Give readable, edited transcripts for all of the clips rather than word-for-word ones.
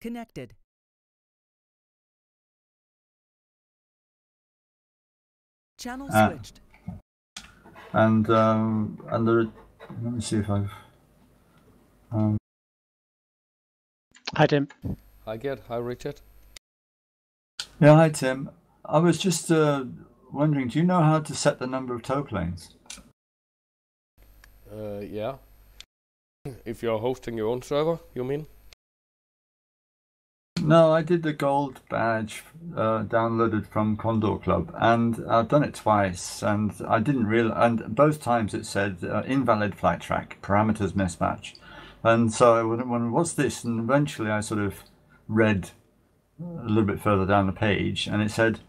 Connected. Channel switched. And there, let me see if I've. Hi, Tim. Hi, Gerd. Hi, Richard. Yeah, hi, Tim. I was just wondering, do you know how to set the number of tow planes? Yeah. If you're hosting your own server, you mean? No, I did the gold badge downloaded from Condor Club, and I've done it twice, and I didn't realize, and both times it said invalid flight track, parameters mismatch. And so I wondered, what's this? And eventually I sort of read a little bit further down the page, and it said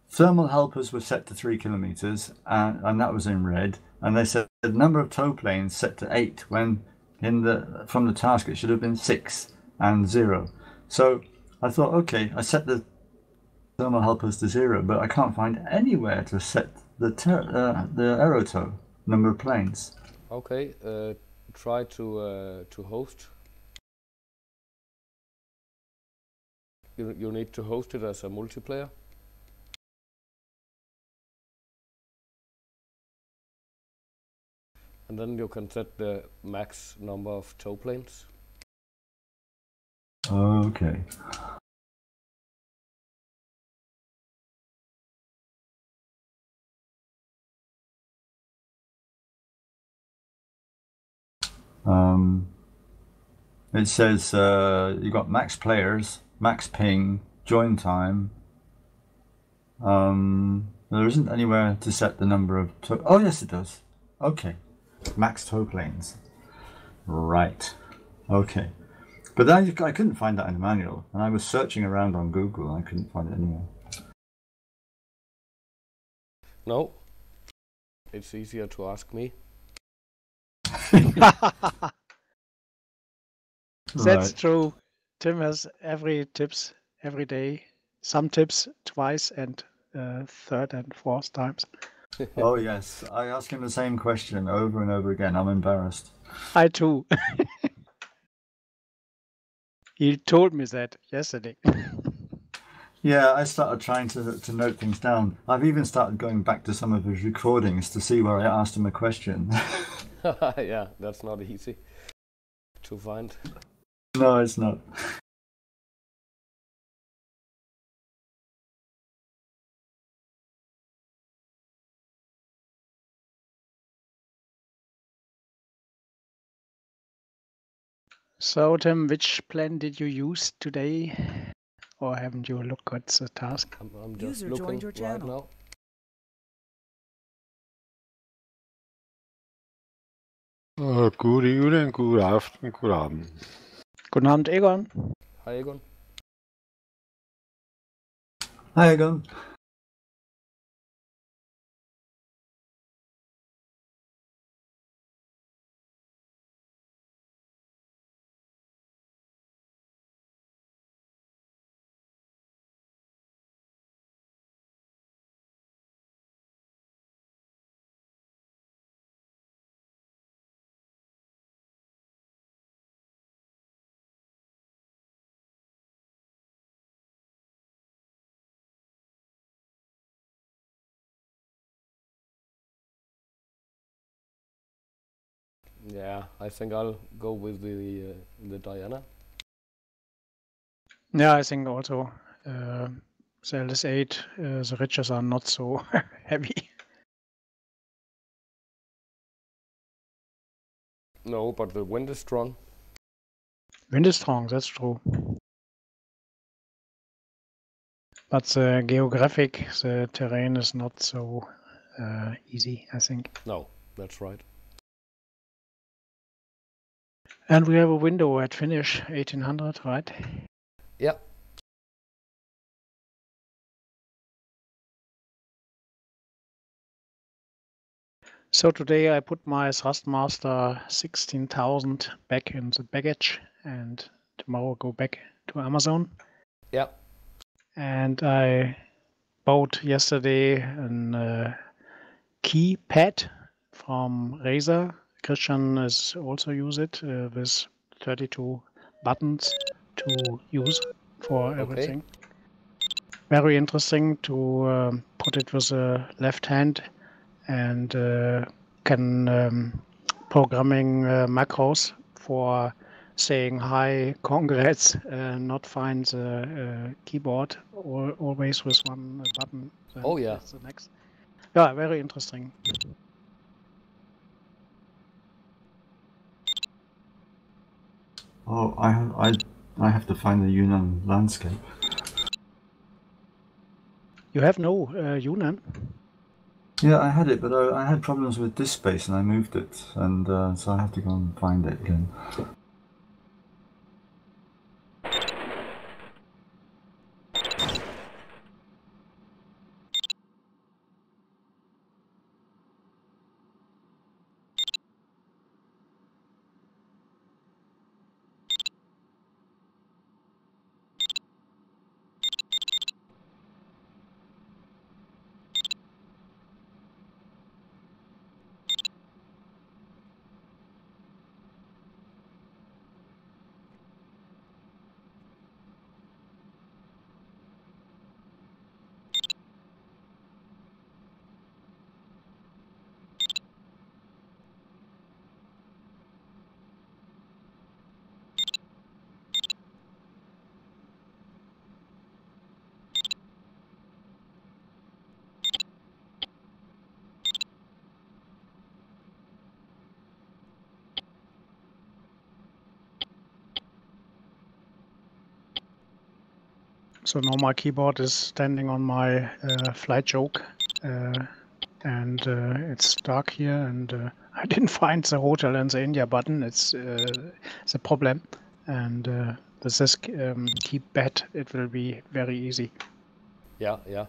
thermal helpers were set to 3 kilometers, and that was in red. And they said the number of tow planes set to 8, when from the task it should have been 6 and 0. So I thought, okay, I set the thermal helpers to 0, but I can't find anywhere to set the aerotow number of planes. Okay, try to host. You need to host it as a multiplayer. And then you can set the max number of tow planes. Okay. It says you got max players, max ping, join time. There isn't anywhere to set the number of tow. Oh yes, it does. Okay, max tow planes. Right. Okay. But I couldn't find that in the manual, and I was searching around on Google, and I couldn't find it anywhere. No, it's easier to ask me. That's true. Tim has every tips every day. Some tips twice and third and fourth times. Oh yes, I ask him the same question over and over again. I'm embarrassed. I too. He told me that yesterday. Yeah, I started trying to note things down. I've even started going back to some of his recordings to see where I asked him a question. Yeah, that's not easy to find. No, it's not. So, Tim, which plan did you use today? Or haven't you looked at the task? I'm just User looking joined your right channel. now. God evening, god aften, god aften. Guten Abend, Egon. Hi, Egon. Hi, Egon. Yeah, I think I'll go with the Diana. Yeah, I think also the LS8, the riches are not so heavy. No, but the wind is strong. Wind is strong, that's true. But the geographic, the terrain is not so easy, I think. No, that's right. And we have a window at finish, 1800, right? Yeah. So today I put my Thrustmaster 16,000 back in the baggage, and tomorrow go back to Amazon. Yeah. And I bought yesterday a keypad from Razer. Christian has also used it with 32 buttons to use for everything. Very interesting to put it with the left hand and can programming macros for saying hi, congrats, not find the keyboard always with one button. Then Oh, yeah. that's the next. Yeah, very interesting. Oh, I have to find the Yunnan landscape. You have no Yunnan? Yeah, I had it, but I had problems with disk space and I moved it, and so I have to go and find it again. So now my keyboard is standing on my flight joke, and it's dark here, and I didn't find the hotel and the India button. It's the problem, and with this keypad it will be very easy. Yeah, yeah.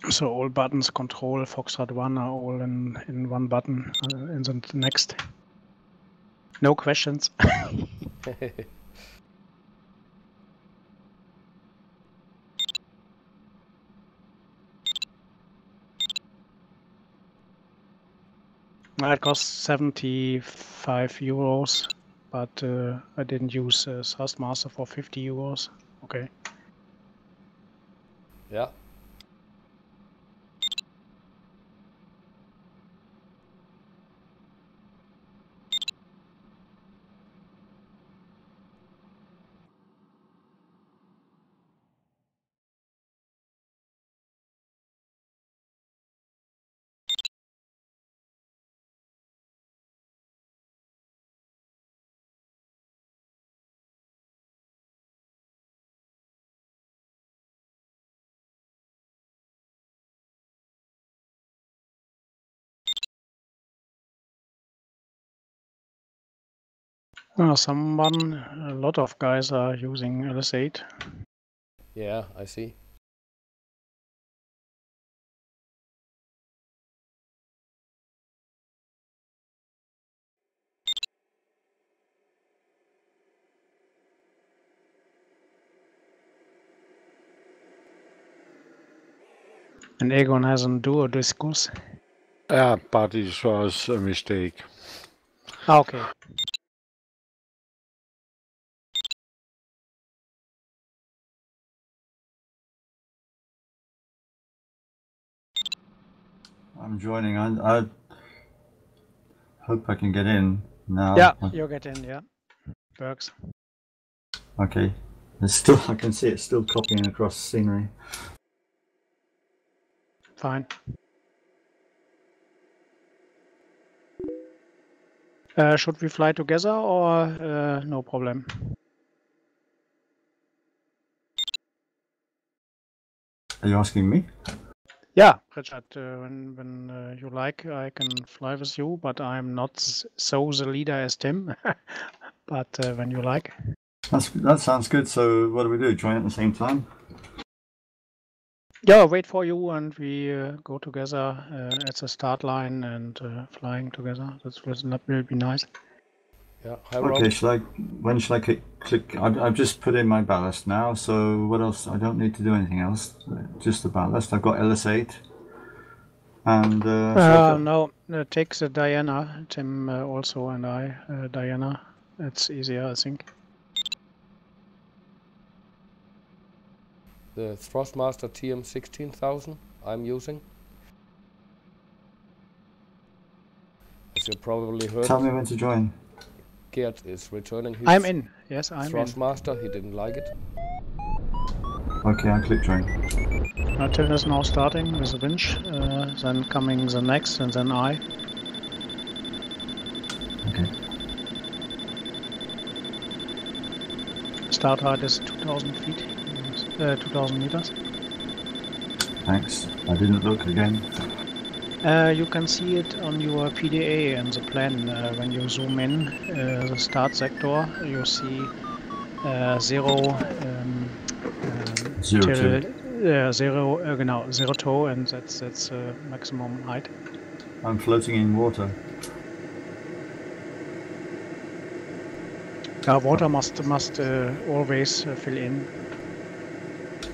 So all buttons, Control, Foxtrot 1 are all in one button in the next. No questions. It costs 75 euros, but I didn't use Thrustmaster for 50 euros. Okay. Yeah. A lot of guys are using LS8. Yeah, I see. And Egon has a duo discus. Yeah, but it was a mistake. Okay. I'm joining. I hope I can get in now. Yeah, you get in. Yeah, works. Okay. It's still, I can see it's still copying across scenery. Fine. Should we fly together or no problem? Are you asking me? Yeah, Richard, when you like, I can fly with you, but I'm not so the leader as Tim. But when you like. That sounds good. So what do we do? Join at the same time? Yeah, wait for you and we go together at the start line and flying together. That will be nice. Yeah. Hi, Okay, Rob. when shall I click? I've just put in my ballast now, so what else? I don't need to do anything else, just the ballast. I've got LS8 and No, take the Diana, Tim also, and I, Diana. It's easier, I think. The Thrustmaster TM 16000 I'm using. As you probably heard, Tell me when to join. Gert is returning his I'm in. Yes, I'm in. Thrustmaster. He didn't like it. Okay, I'll click join. Tim is now starting with the winch, then coming the next, and then I. Okay. Start height is 2,000 feet, 2,000 meters. Thanks. I didn't look again. You can see it on your PDA in the plan. When you zoom in the start sector, you see 0 Zero till two. 0, genau, 0 toe, and that's maximum height. I'm floating in water. Water must always fill in.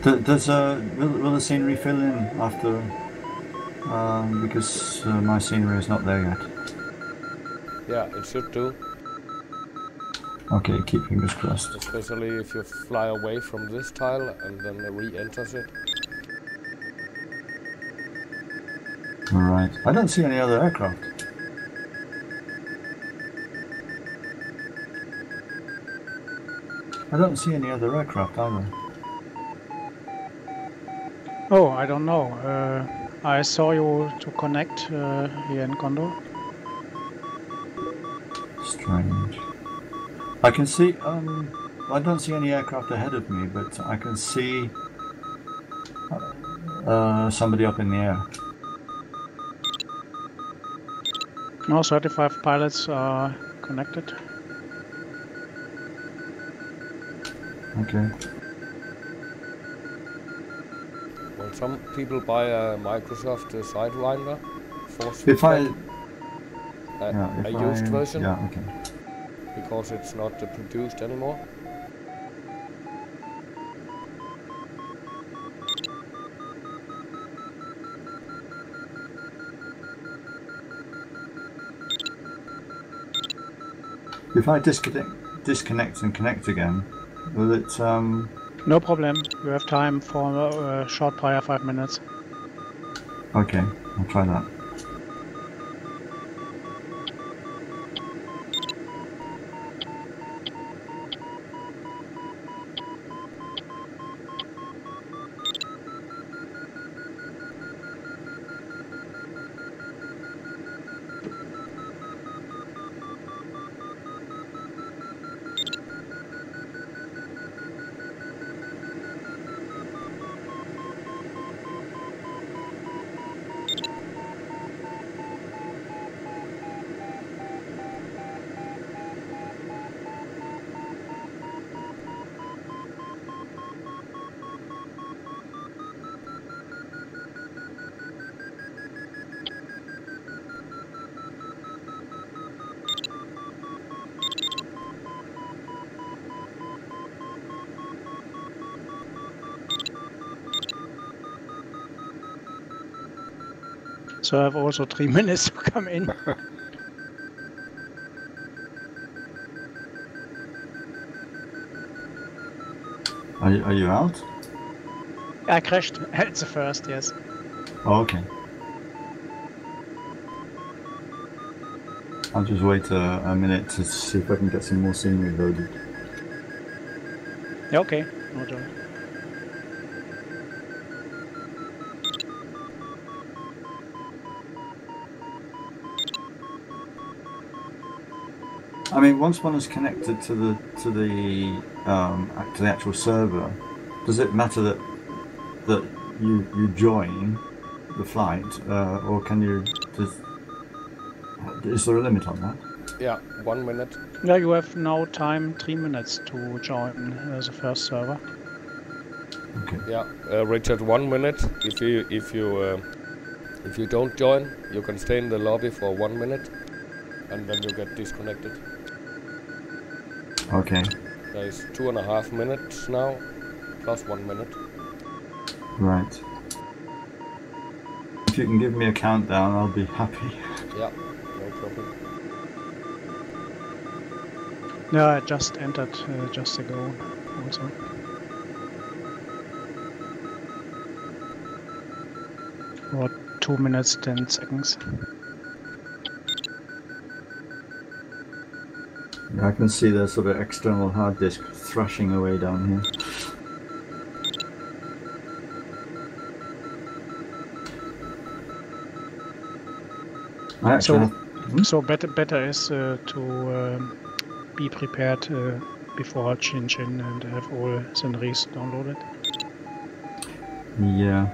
Will the scenery fill in after? Because my scenery is not there yet. Yeah, it should do. Okay, keep fingers crossed. Especially if you fly away from this tile and then re-enters it. Alright. I don't see any other aircraft. I don't see any other aircraft either. Oh, I don't know. I saw you to connect here in Condor. Strange. I can see, I don't see any aircraft ahead of me, but I can see somebody up in the air. No, 35 pilots are connected. Okay. Well, some people buy a Microsoft Sidewinder force If I... feedback, a used version, Yeah, okay. because it's not produced anymore. If I disconnect and connect again, will it... No problem. You have time for a short prior 5 minutes. Okay, I'll try that. So I have also 3 minutes to come in. Are you out? I crashed at the first, yes. Oh, okay. I'll just wait a minute to see if I can get some more scenery loaded. Yeah, okay. No joy. I mean, once one is connected to the actual server, does it matter that you join the flight, or can you? Is there a limit on that? Yeah, 1 minute. Yeah, you have now time 3 minutes to join the first server. Okay. Yeah, Richard, 1 minute. If you don't join, you can stay in the lobby for 1 minute, and then you get disconnected. Okay. There is 2.5 minutes now, plus 1 minute. Right. If you can give me a countdown, I'll be happy. Yeah, no problem. No, I just entered just ago also. Or 2 minutes, 10 seconds. Yeah, I can see the sort of external hard disk thrashing away down here. I actually So better is to be prepared before Tchin Tchin and have all sceneries downloaded. Yeah.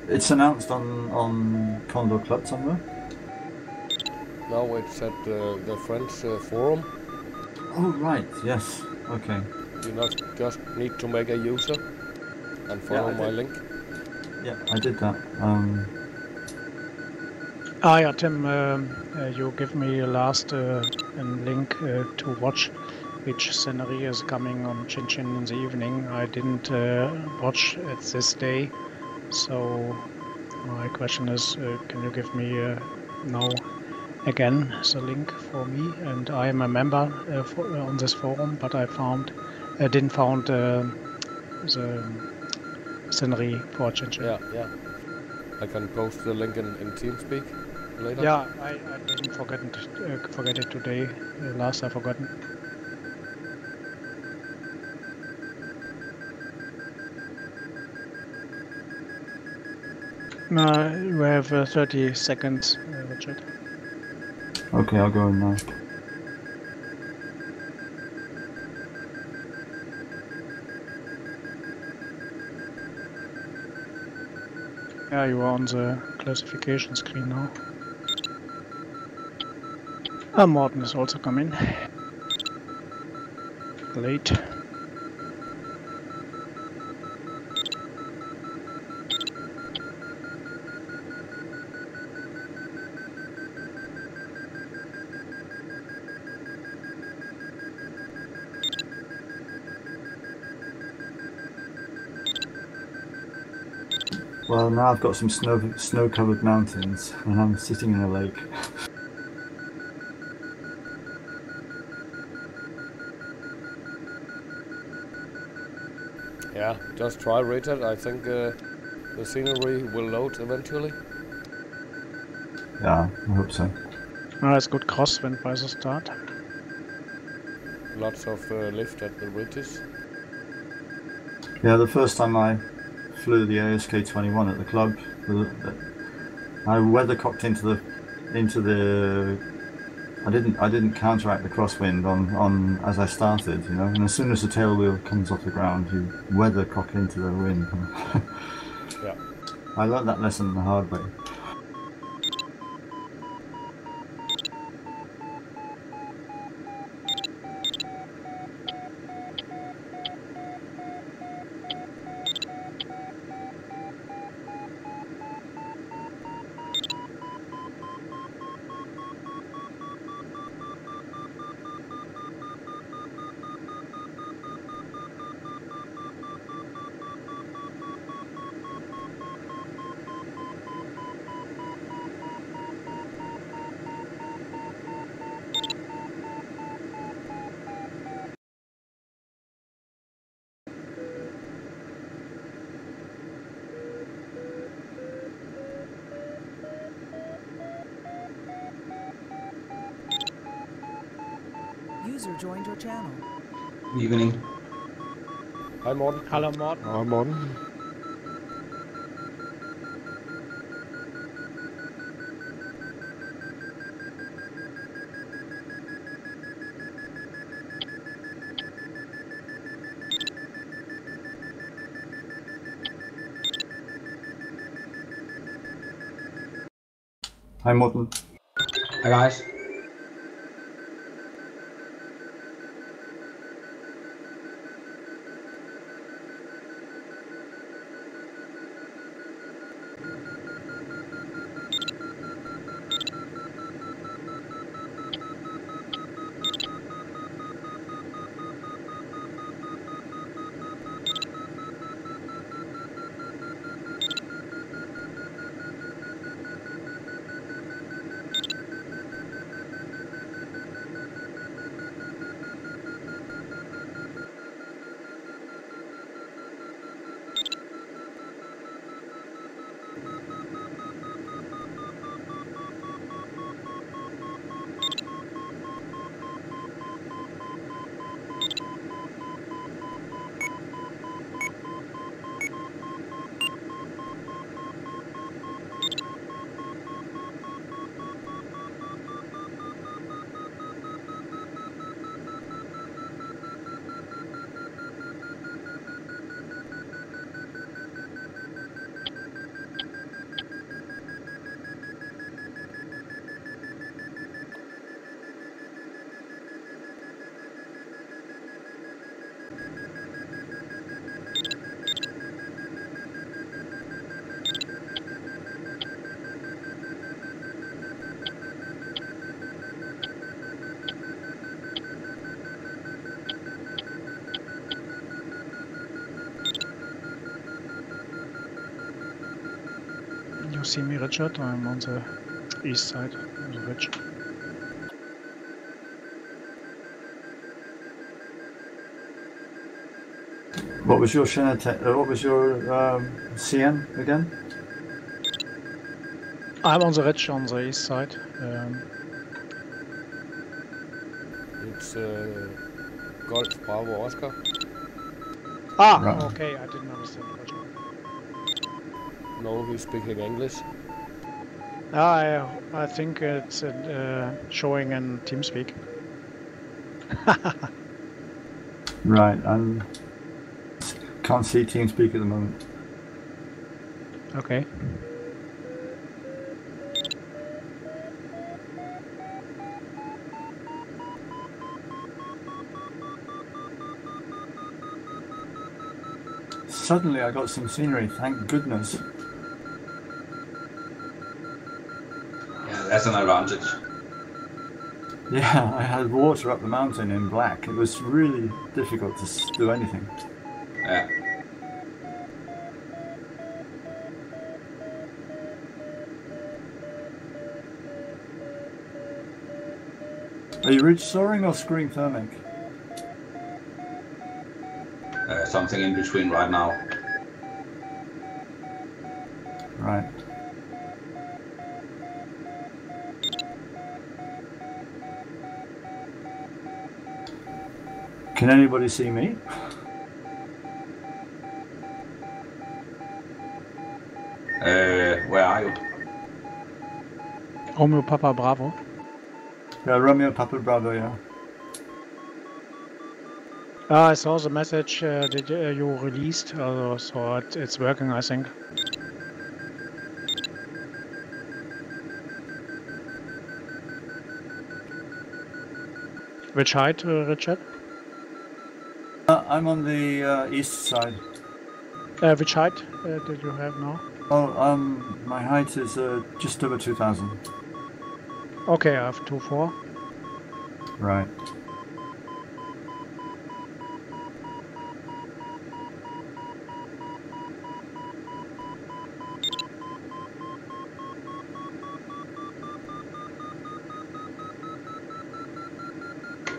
It's announced on Condor Club somewhere. Now it's at the French forum. Oh right, yes. Okay. You just need to make a user and follow my link. Yeah, I did that. Yeah, Tim, you give me last a link to watch which scenery is coming on Tchin Tchin in the evening. I didn't watch it this day, so my question is, can you give me now again the link for me? And I am a member on this forum, but I didn't found the scenery for Tchin Tchin. Yeah. I can post the link in TeamSpeak later. Yeah, I didn't forget it today. Last I forgotten. We have 30 seconds, Richard. Okay, I'll go in now. Yeah, you are on the classification screen now. Morten is also coming. Late. Well, now I've got some snow-covered mountains, and I'm sitting in a lake. Yeah, just try Richard. I think the scenery will load eventually. Yeah, I hope so. It's good crosswind by the start. Lots of lift at the ridges. Yeah, the first time I flew the ASK-21 at the club, I weathercocked into the. I didn't counteract the crosswind on as I started, you know. And as soon as the tail wheel comes off the ground, you weathercock into the wind. Yeah. I learned that lesson the hard way. User joined your channel. Good evening. Hi, Morten. Hello, Morten. Hi, Morten. Hi, Morten. Hi guys. you see me, Richard? I'm on the east side of the ridge. What was your CN again? I'm on the ridge on the east side. It's Golf Bravo Oscar. Right. Okay, I didn't understand. No, he's speaking English. I think it's showing in TeamSpeak. Right, and can't see TeamSpeak at the moment. Okay. Suddenly I got some scenery, thank goodness. Yeah, that's an advantage. Yeah, I had water up the mountain in black. It was really difficult to do anything. Yeah. Are you ridge soaring or screwing thermic? Something in between right now. Right. Can anybody see me? Where are you? Romeo Papa Bravo. Yeah, Romeo Papa Bravo, yeah. I saw the message that you released, so it's working, I think. Which height, Richard? I'm on the east side. Which height did you have now? Oh, my height is just over 2,000. Okay, I have 2.4. Right.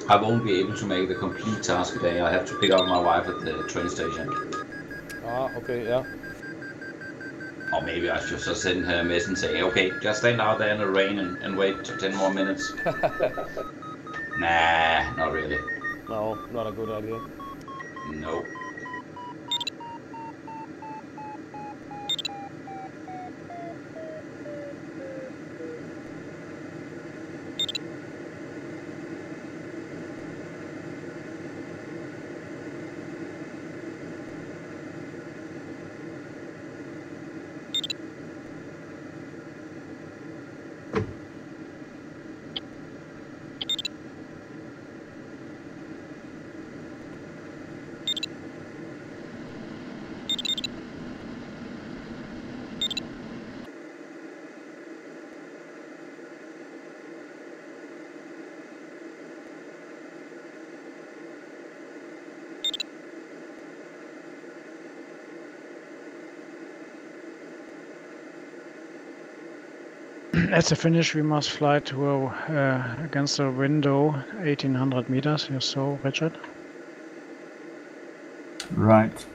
I won't be able to make the complete task today. I have to pick up my wife at the train station. Ah, okay, yeah. Or maybe I should just send her a message and say, okay, just stand out there in the rain and wait 10 more minutes. Nah, not really. No, not a good idea. No. At the finish, we must fly to against the window, 1,800 meters. You saw, Richard? Right.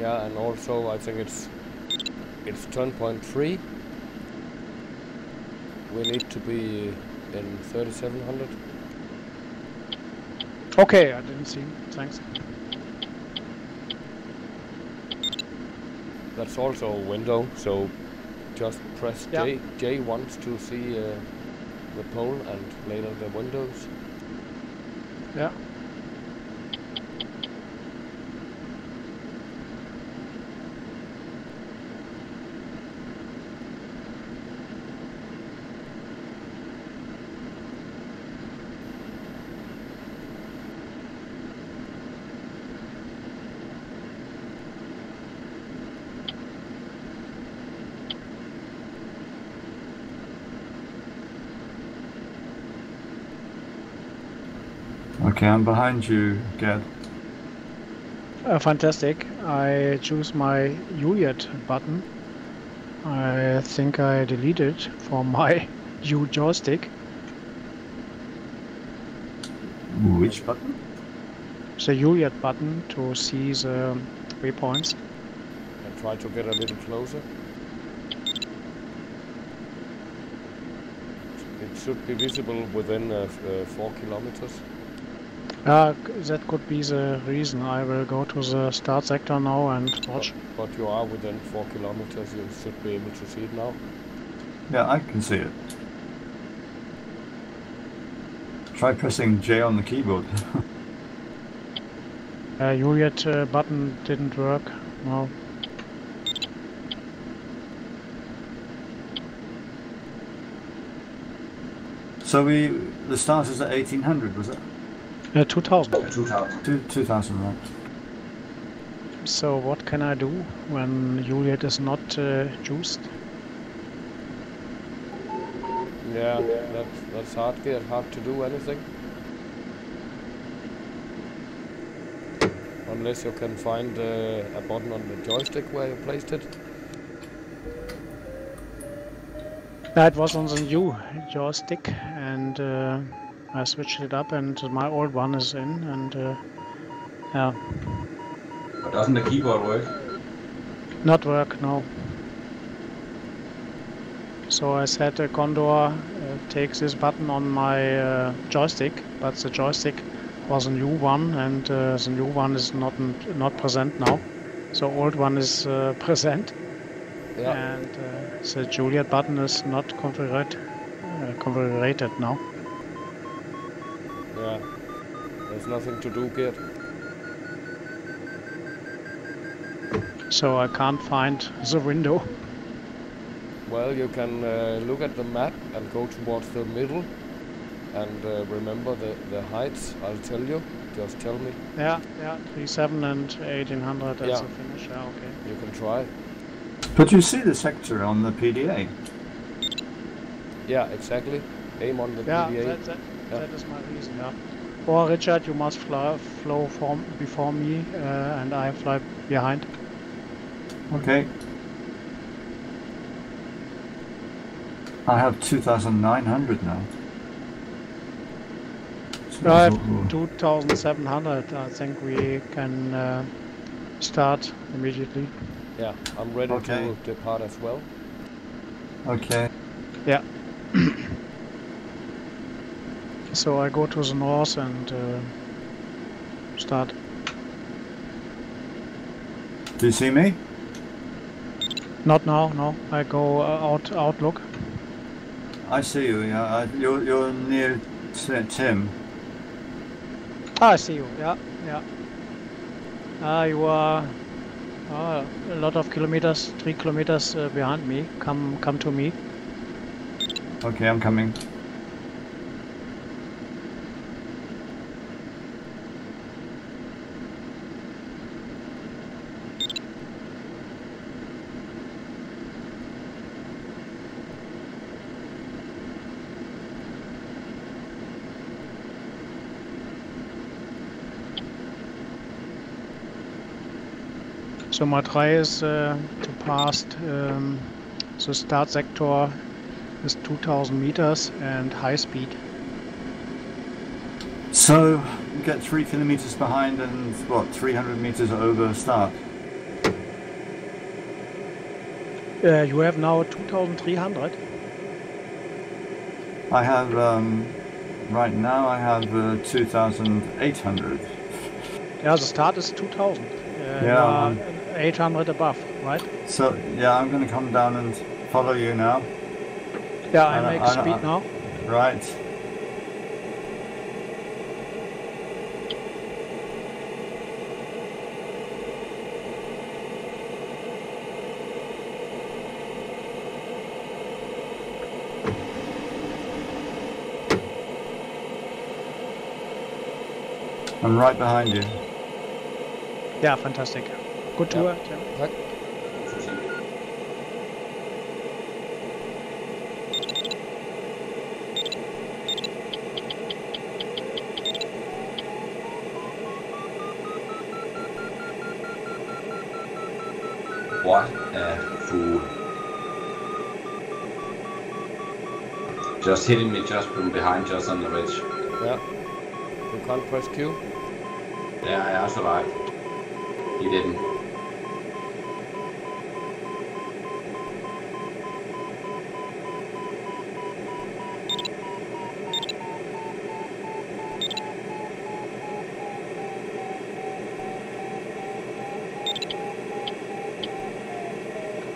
Yeah, and also I think it's turn point 3. We need to be in 3,700. Okay, I didn't see. Thanks. That's also a window, so just press Yeah. J once to see the pole and later the windows. Yeah. Okay, I'm behind you, Gerd. Fantastic. I choose my Juliet button. I think I deleted from my U joystick. Which button? The Juliet button to see the waypoints. And try to get a little closer. It should be visible within 4 kilometers. That could be the reason. I will go to the start sector now and watch. But you are within 4 kilometers, you should be able to see it now. Yeah, I can see it. Try pressing J on the keyboard. Juliet button didn't work. No. So the start is at 1800, was it? 2000. 2000. 2000, right. So what can I do when Juliet is not juiced? Yeah, that's hard to do anything. Unless you can find a button on the joystick where you placed it. It was on the new joystick, and I switched it up, and my old one is in, and yeah. But doesn't the keyboard work? Not work, no. So I said Condor takes this button on my joystick, but the joystick was a new one, and the new one is not present now. So old one is present. Yeah. And the Juliet button is not configured now. Yeah. There's nothing to do, Gert. So I can't find the window. Well, you can look at the map and go towards the middle and remember the heights. I'll tell you. Just tell me. Yeah, 37 and 1800 as Yeah. a finish. Yeah, okay. You can try. But you see the sector on the PDA. Yeah, exactly. Aim on the Yeah, PDA. that is my reason, yeah. Or Richard, you must flow before me and I fly behind. Okay. I have 2,900 now. I have 2,700. I think we can start immediately. Yeah, I'm ready Okay. to depart as well. Okay. Yeah. So I go to the north and start. Do you see me? Not now, no. I go outlook. I see you. Yeah, you're near Tim. I see you. Yeah. You are a lot of kilometers, 3 kilometers behind me. Come to me. Okay, I'm coming. So my try is to pass the start sector is 2,000 meters and high speed. So you get 3 kilometers behind and what, 300 meters over start. You have now 2,300. I have right now I have 2,800. Yeah, the start is 2,000. Yeah, you are 800 above, right? So yeah, I'm going to come down and follow you now. Yeah, I make speed now. Right. I'm right behind you. Yeah, fantastic. Good tour, Tim. Tak. What a fool. Just hitting me just from behind, just on the ridge. Yeah. You can't press Q. Yeah, I survived. He didn't.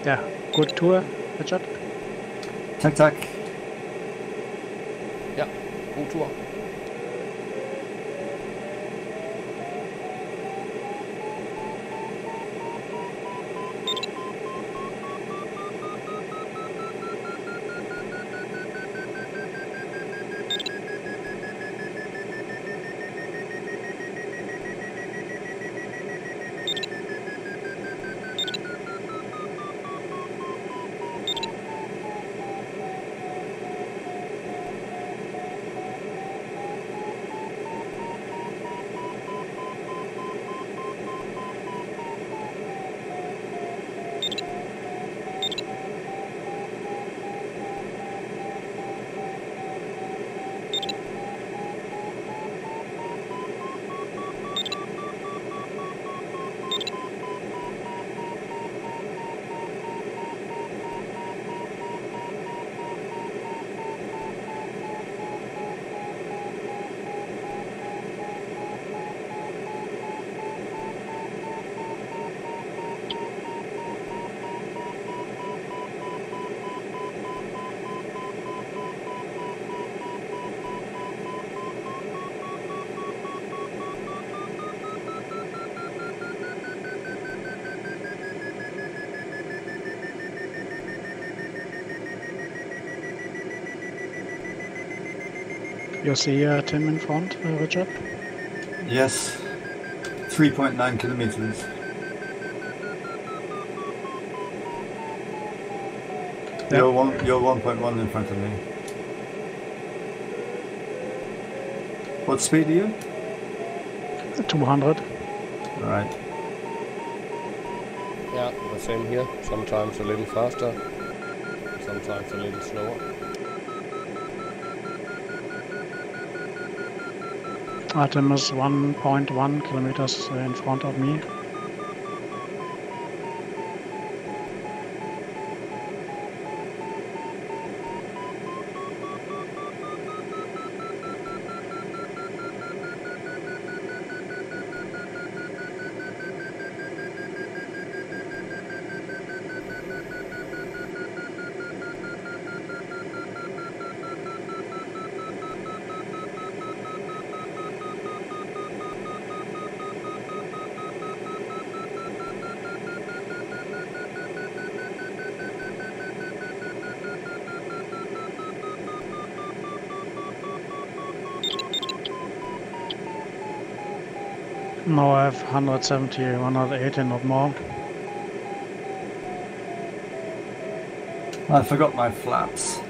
Yeah, good tour, Richard. Tak, tak. Ja, god tur. You see Tim in front, Richard? Yes. 3.9 kilometers. Yeah. You're 1.1 in front of me. What speed are you? 200. Right. Yeah, the same here. Sometimes a little faster, sometimes a little slower. Tim is 1.1 kilometers in front of me. Now I have 170, 180, not more. I forgot my flaps.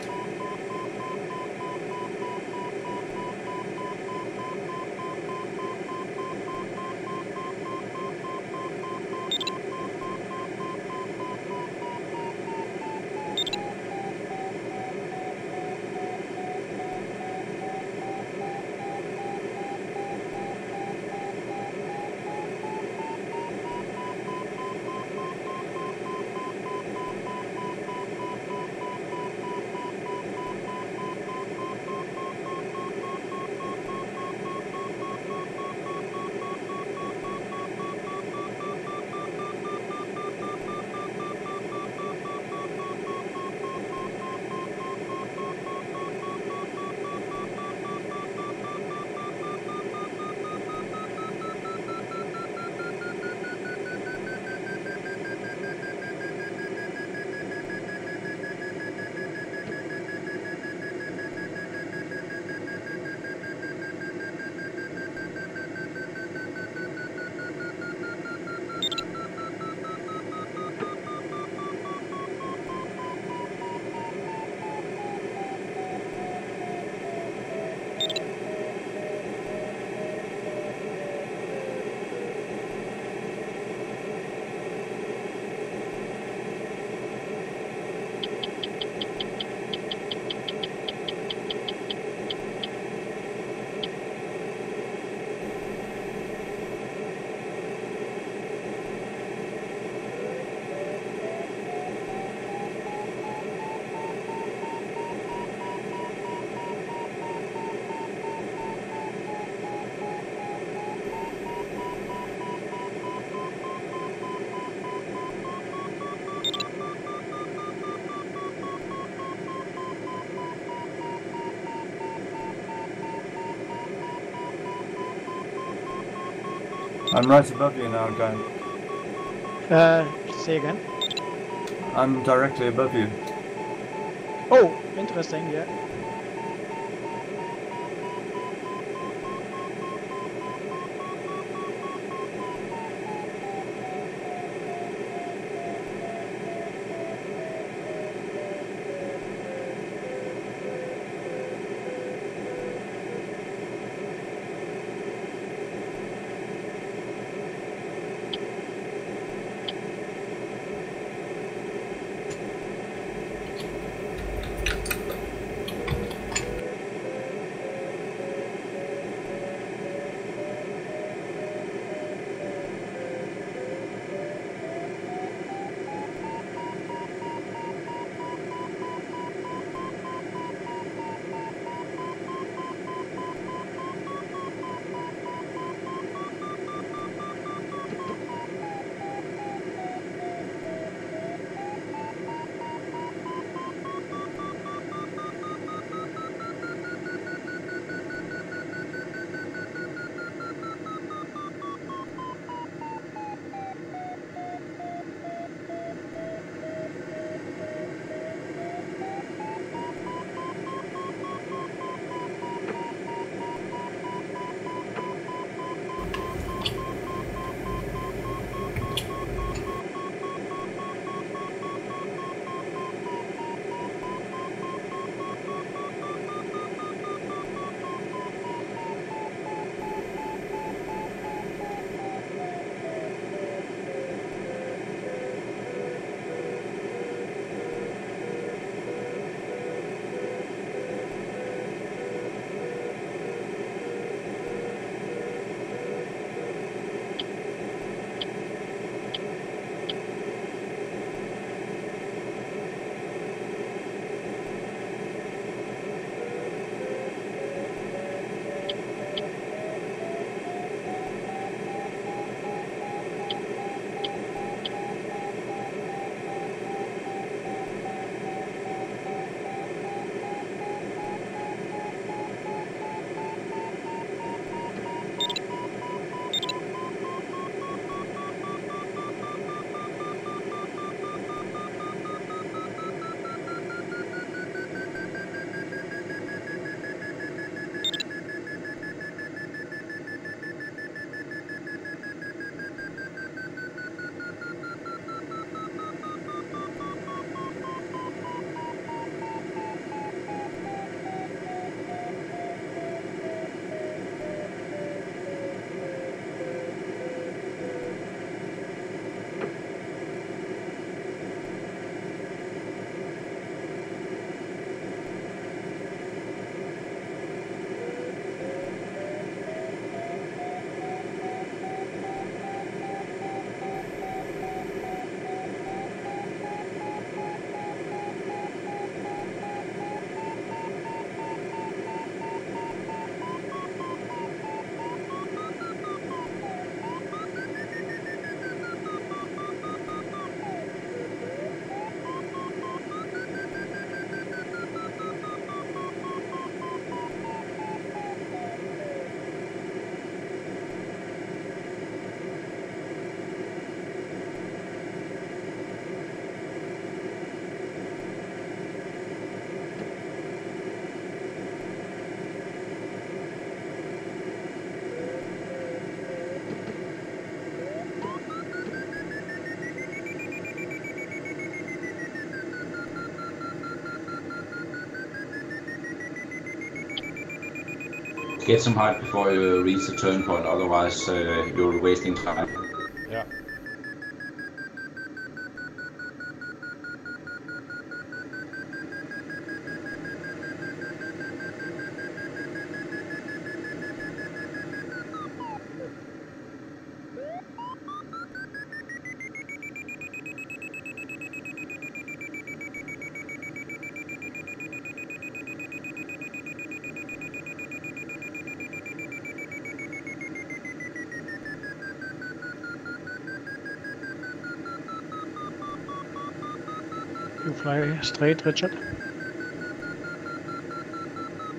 I'm right above you now, guy. Say again. I'm directly above you. Oh, interesting, yeah. Get some height before you reach the turn point, otherwise you're wasting time. Yeah. You fly straight, Richard?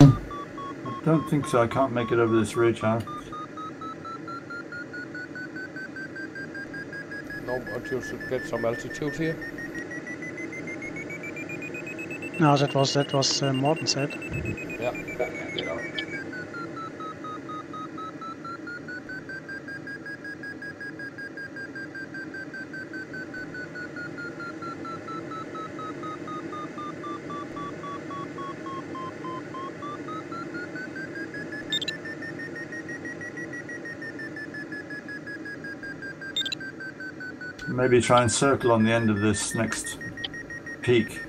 I don't think so. I can't make it over this ridge, huh? but you should get some altitude here. No, that was Morten said. Yeah. Yeah, get up. Maybe try and circle on the end of this next peak.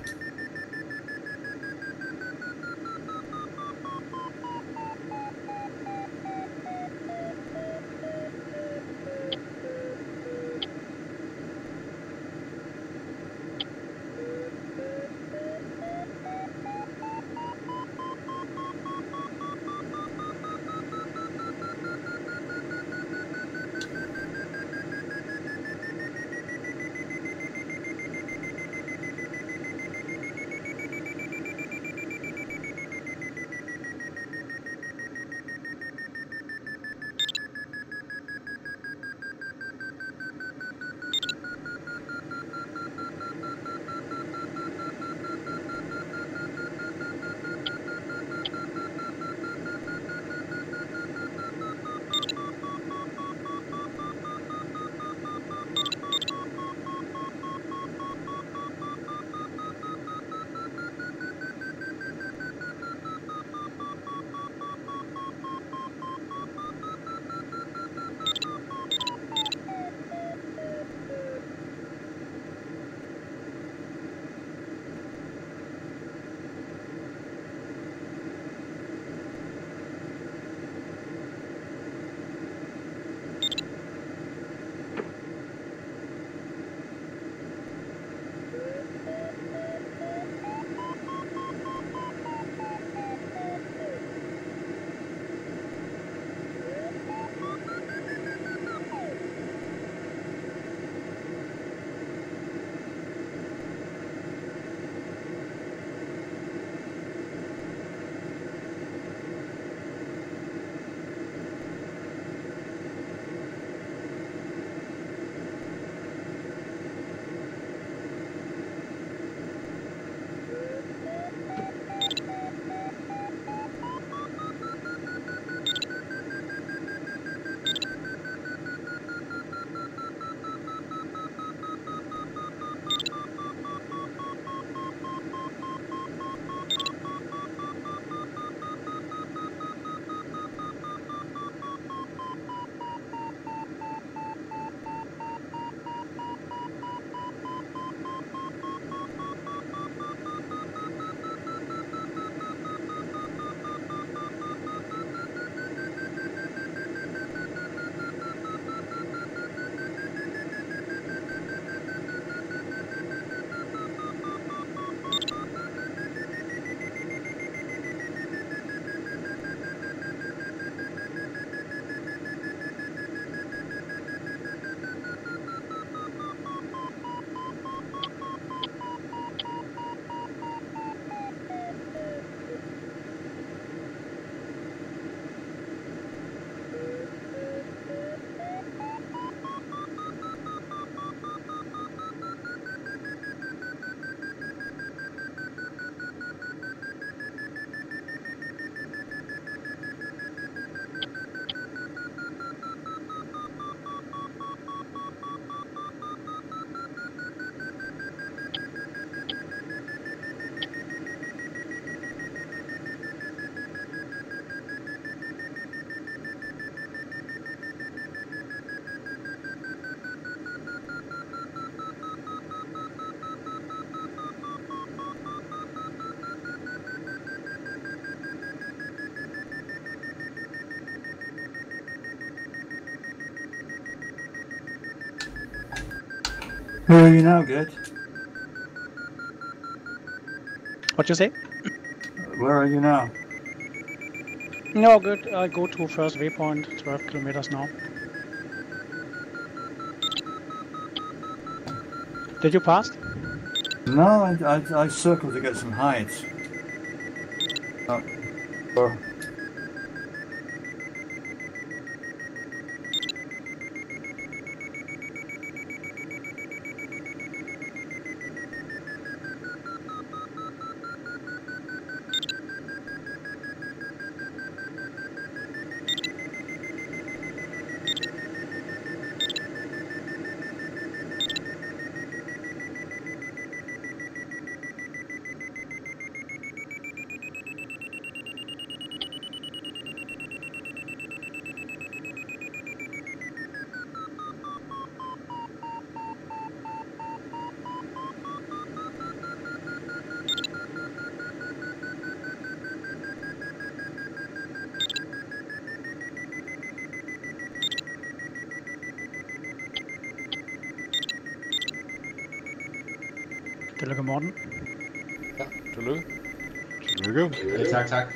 Where are you now, Gert? What you say? Where are you now? No, good. I go to first waypoint, 12 kilometers now. Did you pass? No, I circled to get some height. Or Tillykke, Morten. Ja, tillykke. Tillykke. Tak, tak.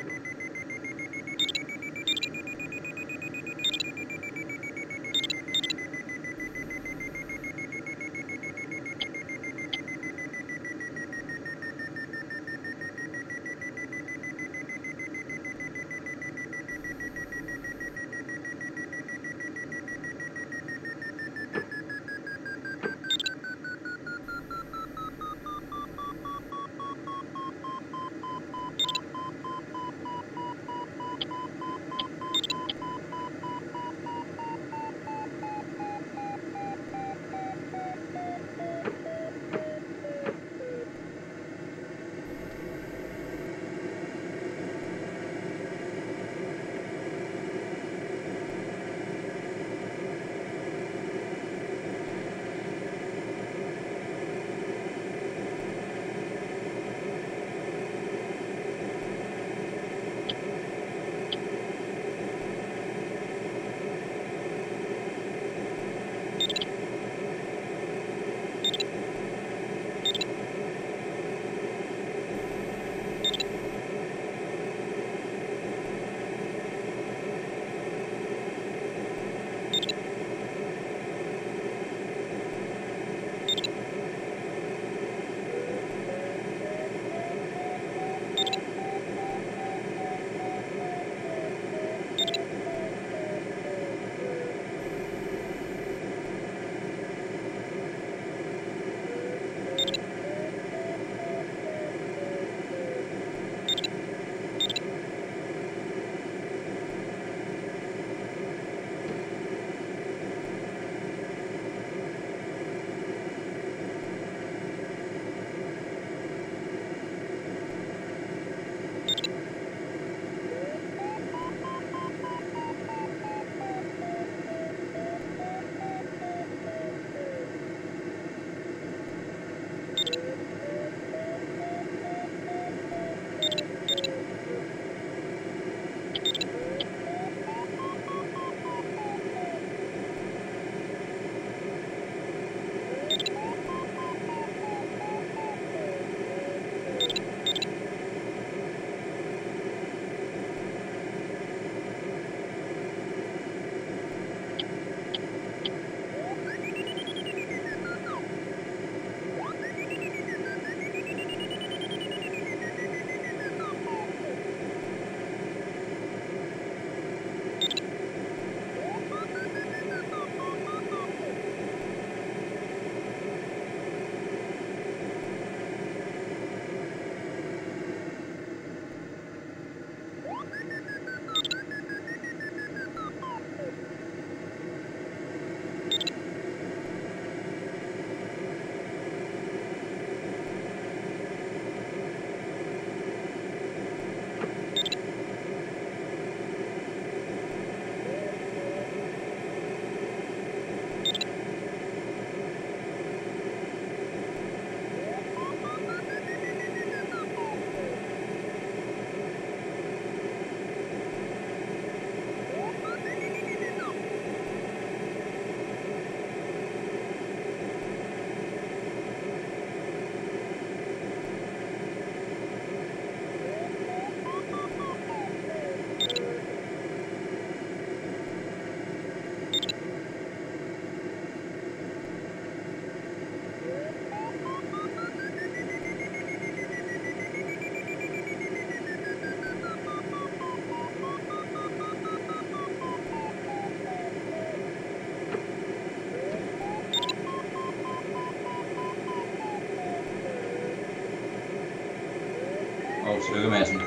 Og tillykke, Madsen.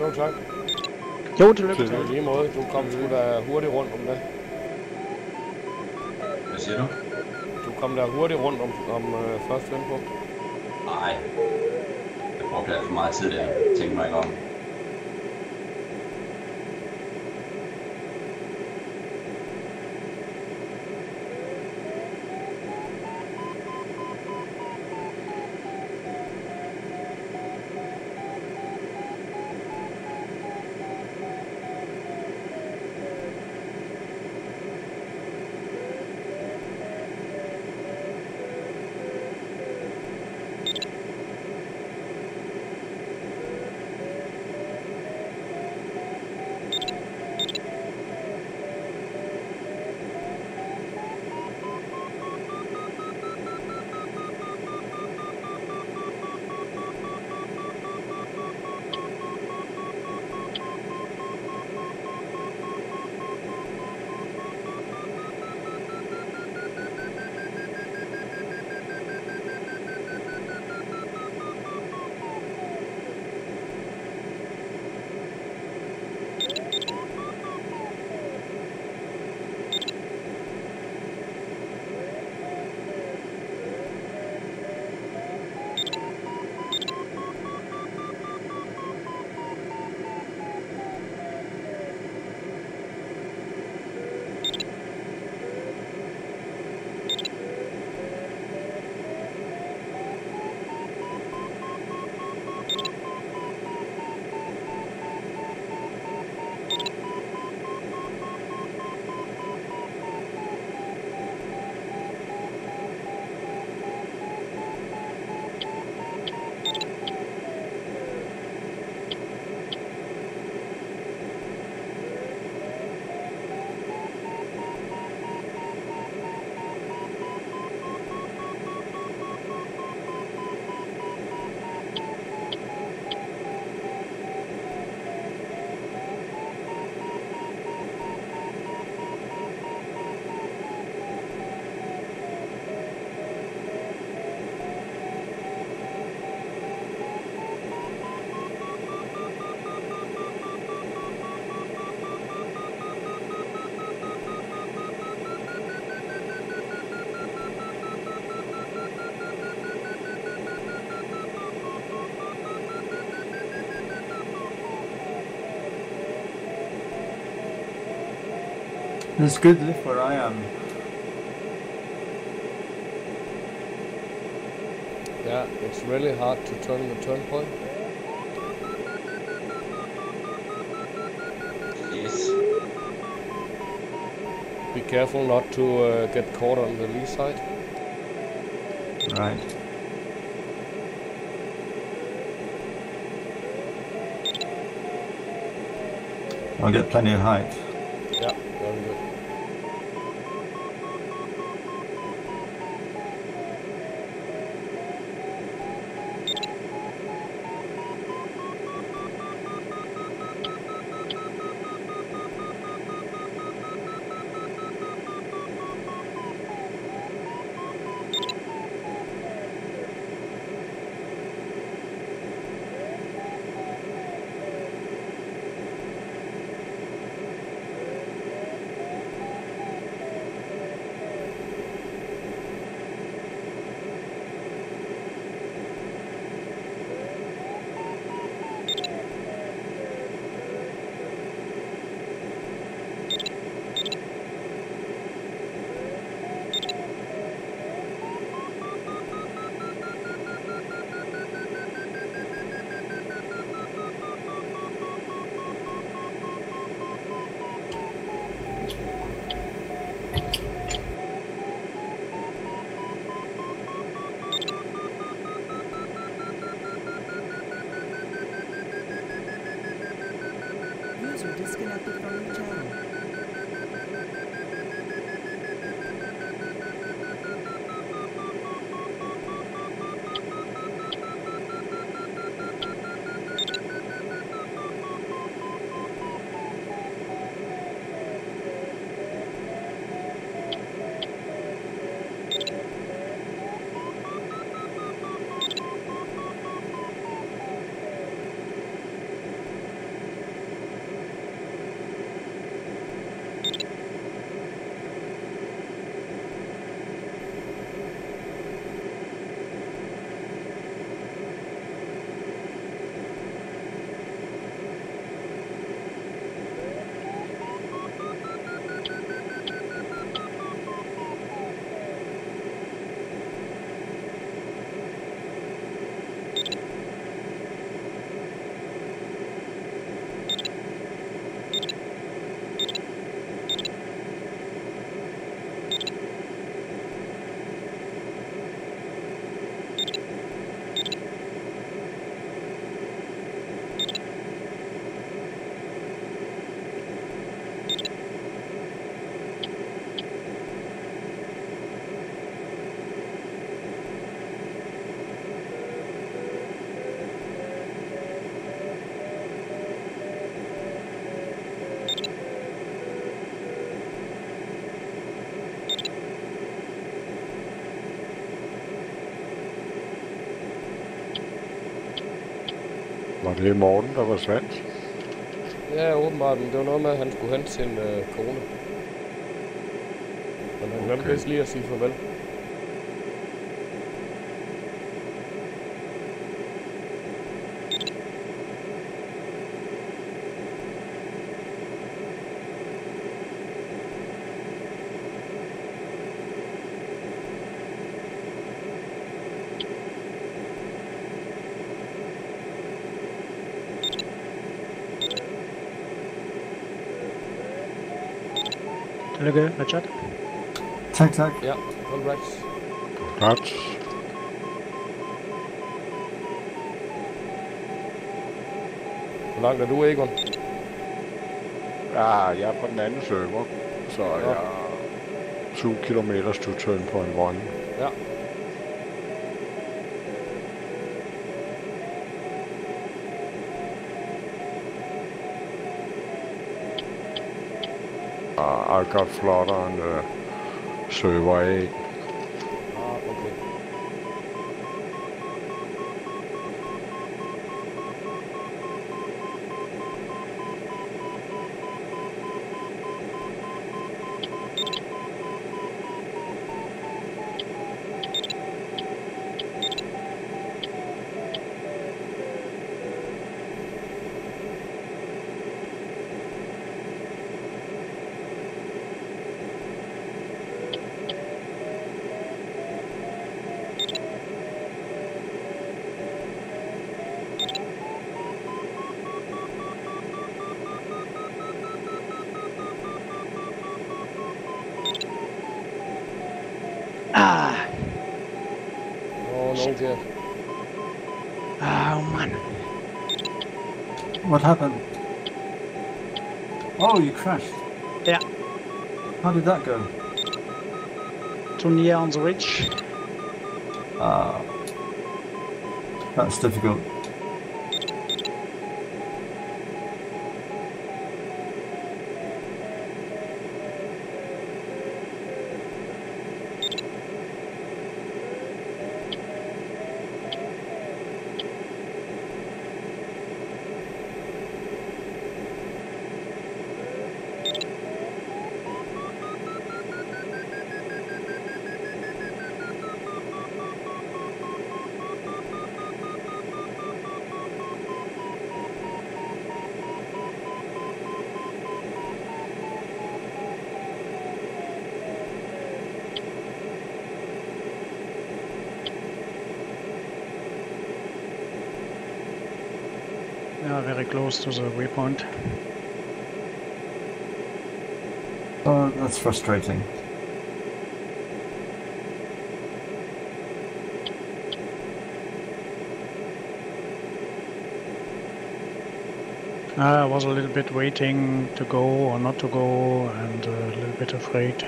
Jo, tak. Jo, tillykke. På lige måde. Du kom sgu da hurtigt rundt om det. Hvad siger du? Du kom da hurtigt rundt om første vendepunkt. Nej. Jeg brugte alt for meget tid der. Tænkte mig ikke om. There's good lift where I am. Yeah, it's really hard to turn the turn point. Yes. Be careful not to get caught on the lee side. Right. I'll get plenty of height. Yeah, very good. User disconnected from your channel. Var det Morten, der var svandt? Ja, åbenbart, men det var noget med, at han skulle hente sin kone. Men han glemte vist lige at sige farvel. Tillykke, Richard. Tak, tak. Ja, congrats. Godt. Hvor langt er du, Egon? Ja, jeg er på den anden server, så jeg er 2 kilometers to turn på en run. Ja. I got flooded on the server 8. Okay. smoke yet. Oh man. What happened? Oh, you crashed. Yeah. How did that go? Too near on the ridge. That's difficult. Yeah, very close to the waypoint. Oh, that's frustrating. I was a little bit waiting to go or not to go, and a little bit afraid.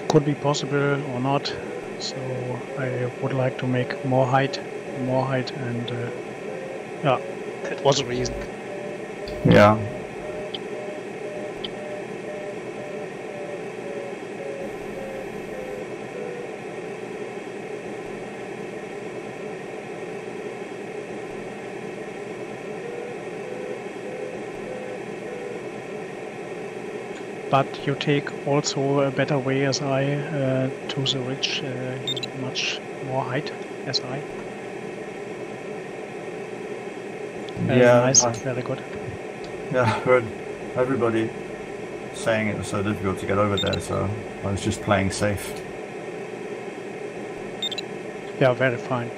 Could be possible or not, so I would like to make more height, and yeah, that was the reason. Yeah. But you take also a better way as I to the ridge, much more height as I. Very Yeah, nice, very good. Yeah, I heard everybody saying it was so difficult to get over there, so I was just playing safe. Yeah, very fine.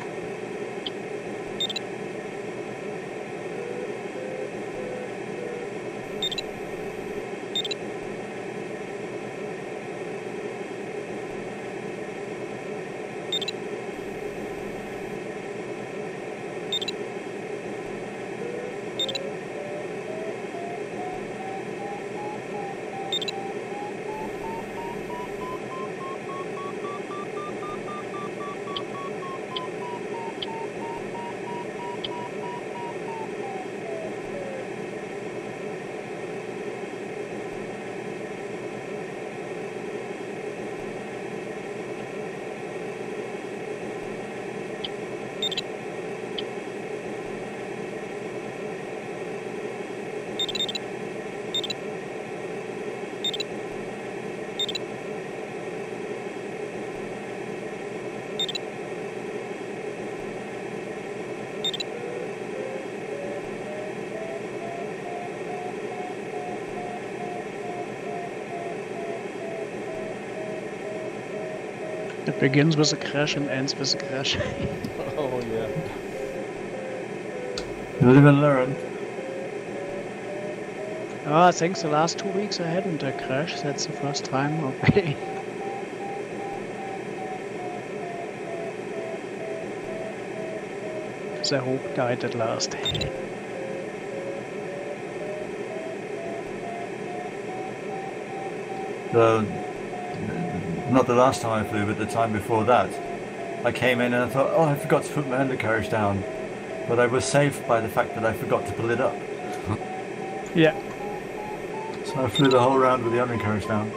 It begins with a crash and ends with a crash. Oh yeah. You live and learn. Oh, I think the last 2 weeks I hadn't a crash. That's the first time. Okay. The hope died at last. Not the last time I flew, but the time before that. I came in and I thought, oh, I forgot to put my undercarriage down. But I was saved by the fact that I forgot to pull it up. Yeah. So I flew the whole round with the undercarriage down.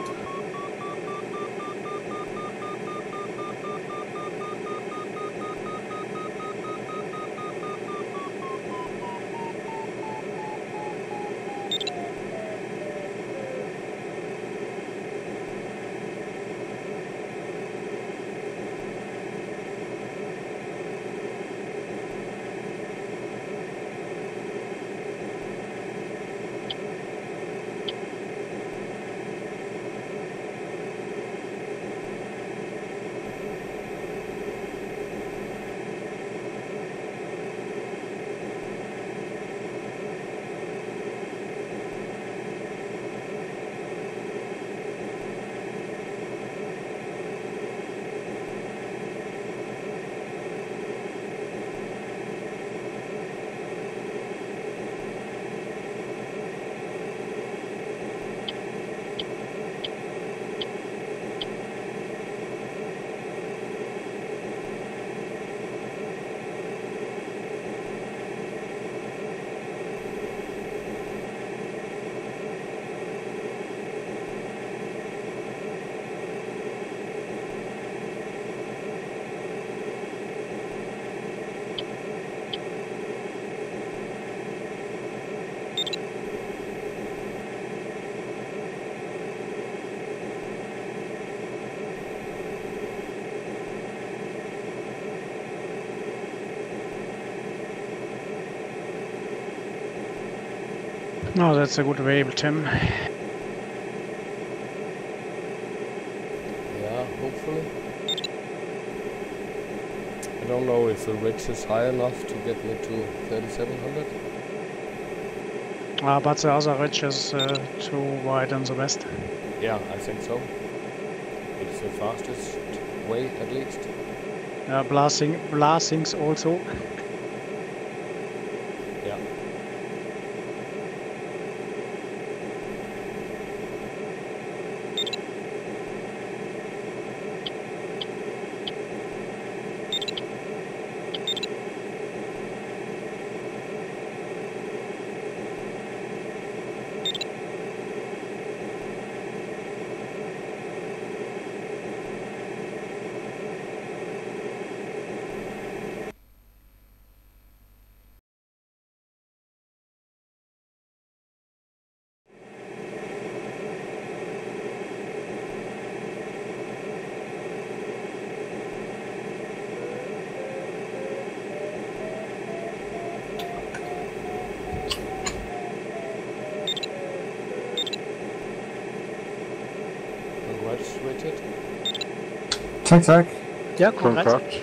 No, that's a good wave, Tim. Yeah, hopefully. I don't know if the ridge is high enough to get me to 3700. But the other ridge is too wide on the west. Yeah, I think so. It's the fastest way, at least. Blasings also. Yeah. Congrats, Richard. Tak. Yeah, congrats. Congrats.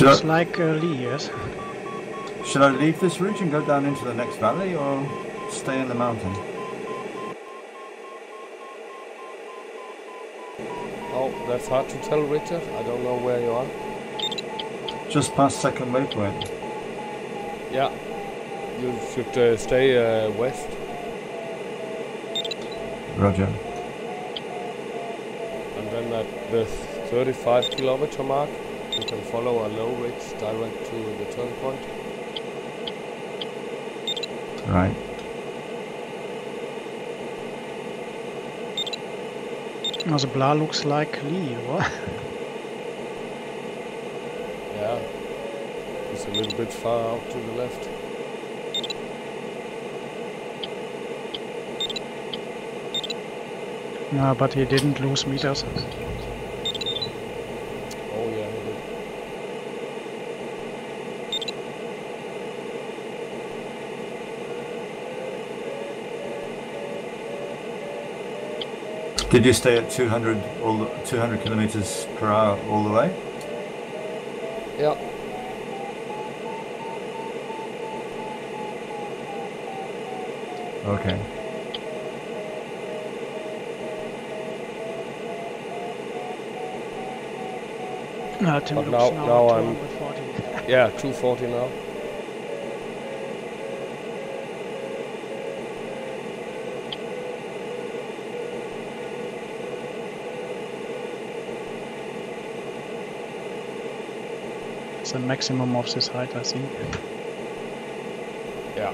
Looks like Lee, yes. Should I leave this ridge and go down into the next valley, or stay in the mountain? Oh, that's hard to tell, Richard. I don't know where you are. Just past second waypoint. Yeah. You should stay west. Roger. And then at the 35 kilometer mark, you can follow a low ridge direct to the turn point. Right. Oh, the Blah looks like Lee, what? Yeah. He's a little bit far out to the left. No, but he didn't lose meters. Oh yeah, he did. Did you stay at 200 kilometers per hour all the way? Yeah. Okay. Tim But looks now at I'm 240. Yeah, 240 now. It's the maximum of this height, I think. Yeah.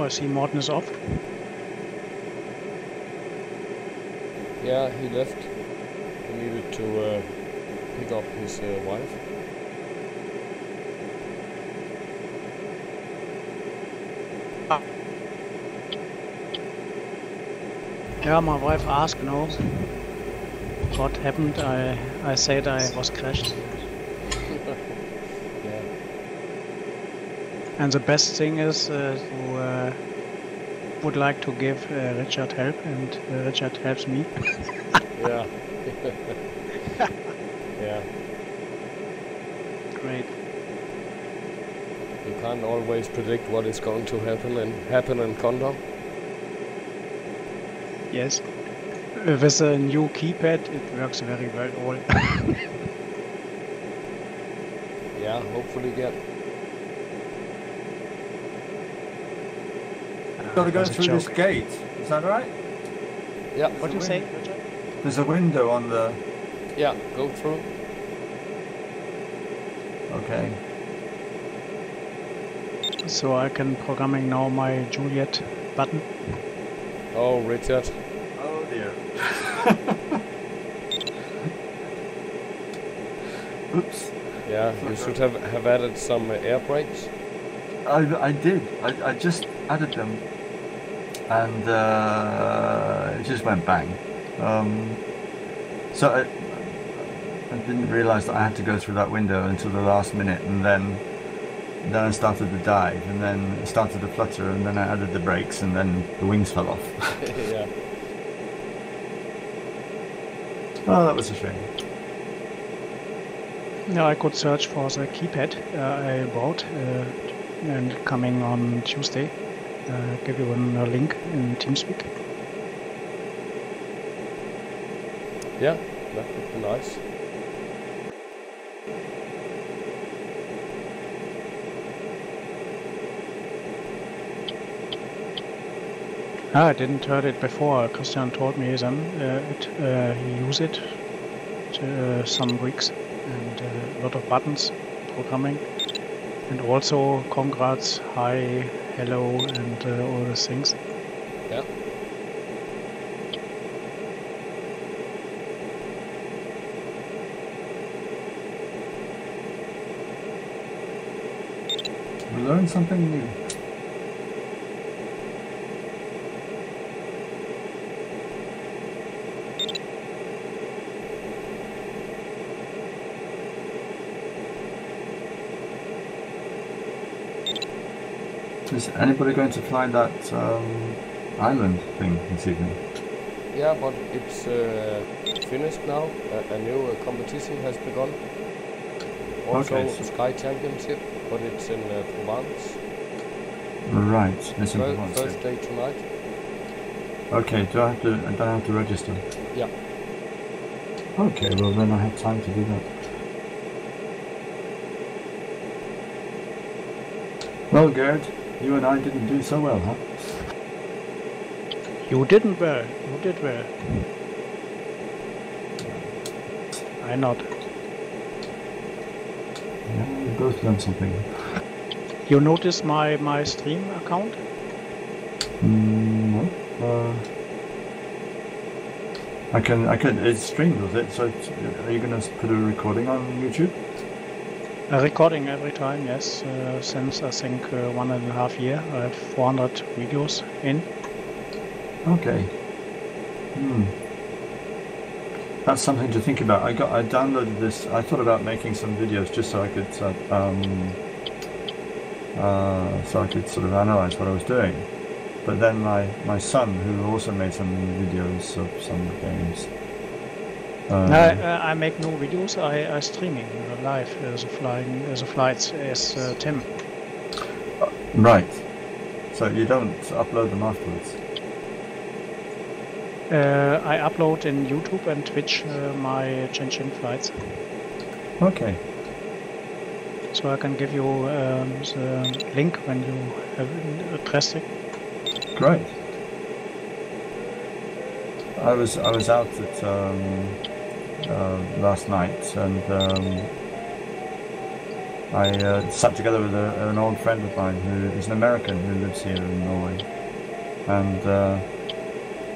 Oh, I see Morten is off. Yeah, he left. He needed to pick up his wife. Yeah, my wife asked, no, what happened. I said I was crashed. Yeah. And the best thing is who would like to give Richard help, and Richard helps me. Yeah. Yeah. Great. You can't always predict what is going to happen in Condor. Yes. With a new keypad, it works very well. All. Yeah, hopefully get. Got to go was a through this joke. gate. Is that right? Yeah. What do you say, Richard? There's a window on the. Yeah, go through. Okay. So I can programming now my Juliet button. Oh, Richard. Oh dear. Oops. Yeah, you should have added some air brakes. I did. I just added them, and it just went bang. So I didn't realise that I had to go through that window until the last minute, and then I started to dive, and then it started to flutter, and then I added the brakes, and then the wings fell off. Yeah. Oh, that was a shame. Now I could search for the keypad I bought and coming on Tuesday. Give you a link in TeamSpeak. Yeah, that would be nice. I didn't heard it before. Christian told me then he used it to, some weeks and a lot of buttons programming, and also congrats, hi, hello, and all those things. Yeah. We learned something new. Is anybody going to fly that island thing this evening? Yeah, but it's finished now. A new competition has begun. Also, Okay, so- Sky Championship, but it's in Provence. Right, it's in Provence. First day tonight. Okay, do I have to register? Yeah. Okay, well then I have time to do that. Well, Gerd, you and I didn't do so well, huh? You didn't well. You did well. I not. Yeah, we both learned something. You notice my stream account? No. I can. It's streamed, was it? So, are you going to put a recording on YouTube? A recording every time, yes. Since I think 1.5 years, I have 400 videos in. Okay. That's something to think about. I downloaded this. I thought about making some videos just so I could sort of analyze what I was doing. But then my son, who also made some videos of some games. I make no videos. I streaming live as a flights as Tim. Right. So you don't upload them afterwards. I upload in YouTube and Twitch my Tchin Tchin flights. Okay. So I can give you the link when you have addressed it. Great. I was out at last night, and I sat together with an old friend of mine who is an American who lives here in Norway, and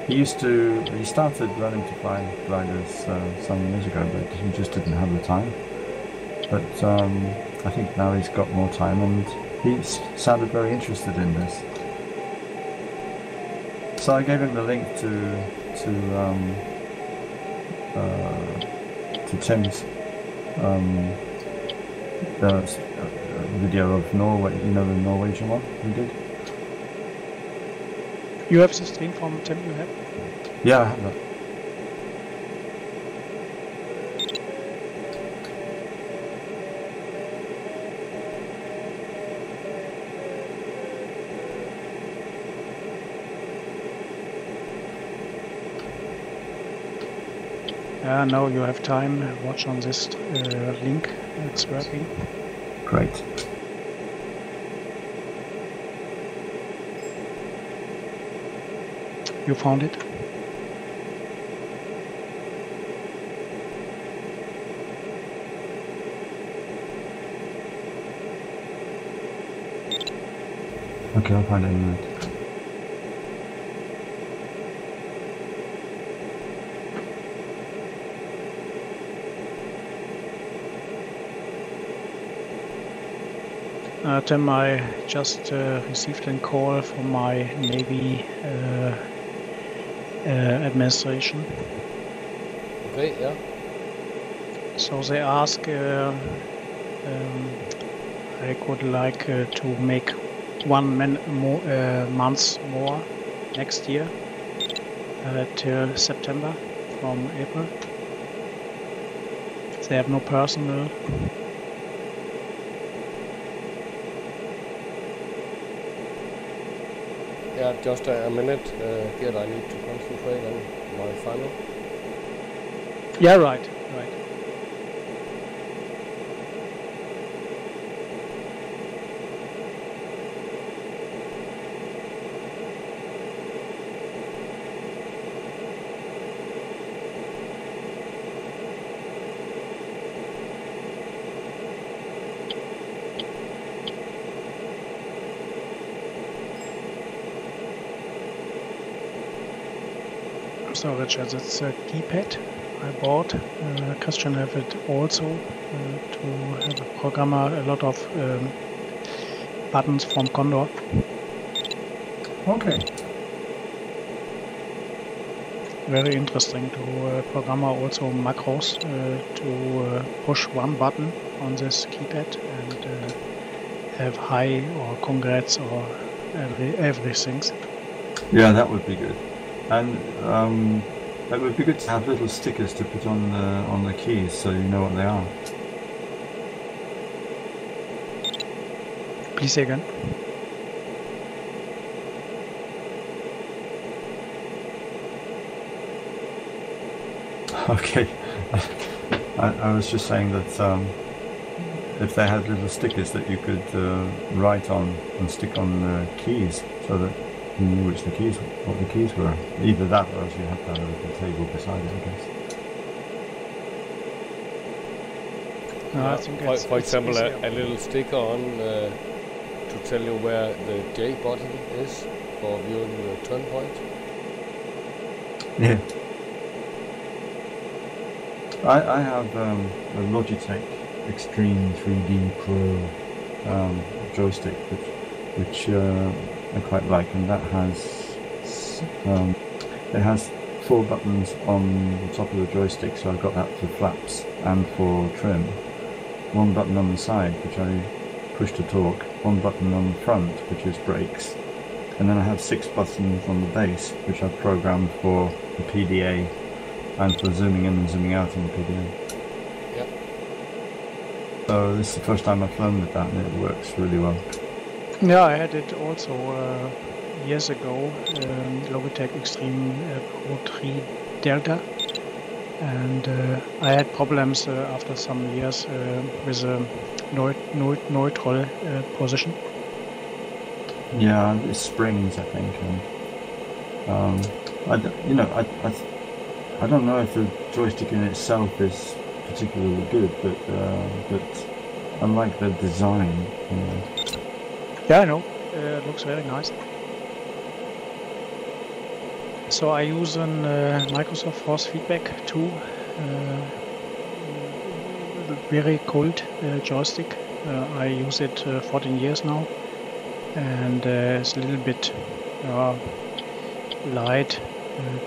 he started learning to fly gliders some years ago, but he just didn't have the time. But I think now he's got more time, and he sounded very interested in this. So I gave him the link to Tim's video of Norway, you know, the Norwegian one we did. You have the stream from Tim, you have? Yeah, I have that. Now you have time. Watch on this link. It's working. Great. You found it? Okay, I'll find it in a minute. Tim, I just received a call from my Navy administration. Okay, yeah. So they ask I could like to make 1 month more next year till September from April. They have no personnel. Yeah, just a minute. Gert, I need to concentrate on my final. Yeah, right. So Richard, it's a keypad I bought. Christian have it also to have a programmer a lot of buttons from Condor. Okay. Very interesting to programmer also macros to push one button on this keypad and have hi or congrats or everything. Yeah, that would be good. And it would be good to have little stickers to put on the keys so you know what they are. Please say again. Okay. I was just saying that if they had little stickers that you could write on and stick on the keys so that you knew what the keys were. Either that or else you have to have a little table beside it, I guess. I think for example, a little sticker on to tell you where the J button is for viewing the turn point. Yeah. I have a Logitech Extreme 3D Pro joystick which I quite like, and that has it has 4 buttons on the top of the joystick, so I've got that for flaps and for trim. 1 button on the side which I push to torque, 1 button on the front which is brakes, and then I have 6 buttons on the base which I've programmed for the PDA and for zooming in and zooming out on the PDA. Yep. So this is the first time I've flown with that, and it works really well. Yeah, I had it also years ago, Logitech Extreme Pro 3 Delta, and I had problems after some years with a neutral position. Yeah, it's springs, I think, and I don't know if the joystick in itself is particularly good, but I like the design. You know. Yeah, I know. It looks very nice. So I use an Microsoft Force Feedback 2, very cold joystick. I use it 14 years now, and it's a little bit light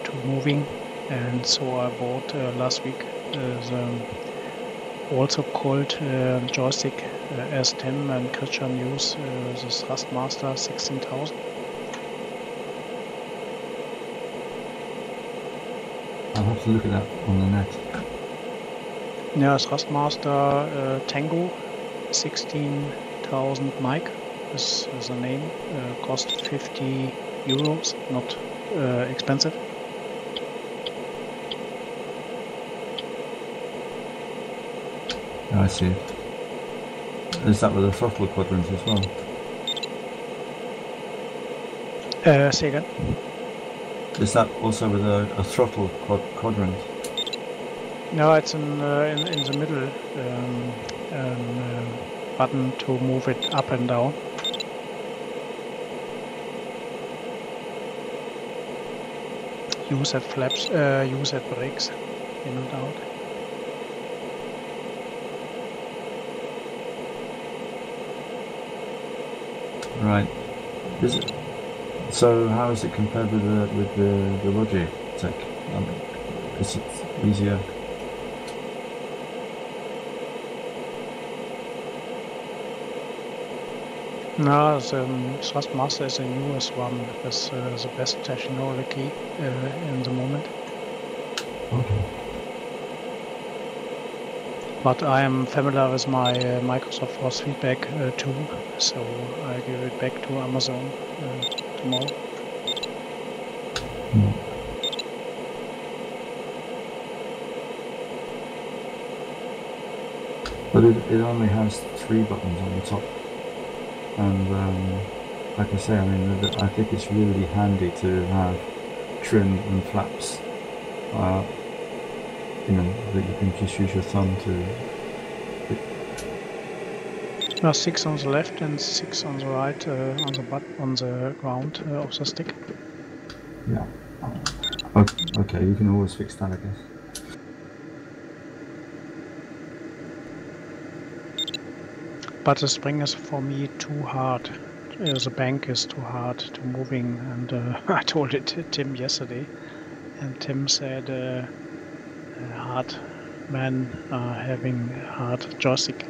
to moving, and so I bought last week the also cold joystick as Tim and Christian use, the Thrustmaster 16000. I'll have to look at that on the net. Yeah, Thrustmaster Tango 16,000 mic is the name. Cost €50, not expensive. I see. Is that with a throttle quadrant as well? Say again? Is that also with a throttle quadrant? No, it's in the middle button to move it up and down. Use at flaps, use at brakes, in and out. Right. Is it? So how is it compared with the Logitech? Is it easier? No, the Thrustmaster is the newest one. It's the best technology in the moment. Okay. But I am familiar with my Microsoft Force Feedback 2, so I give it back to Amazon tomorrow. But it only has 3 buttons on the top. And like I say, I mean, I think it's really handy to have trim and flaps. You know, that you can just use your thumb to. Now 6 on the left and 6 on the right on the ground of the stick. Yeah. Okay, you can always fix that, I guess. But the spring is for me too hard. The bank is too hard to moving, and I told it to Tim yesterday, and Tim said hard men are having hard joystick.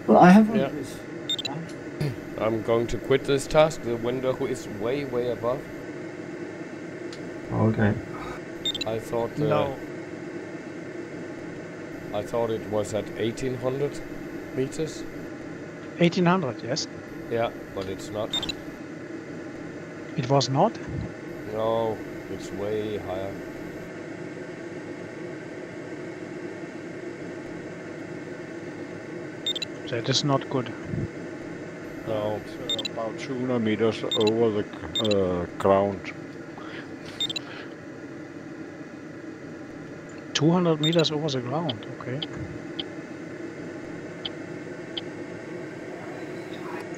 Well, I have. Yeah. I'm going to quit this task. The window is way above. Okay. I thought No. I thought it was at 1800 meters. 1800, yes. Yeah, but it's not. It was not. No, it's way higher. That is not good. No. It's about 200 meters over the ground. 200 meters over the ground, okay.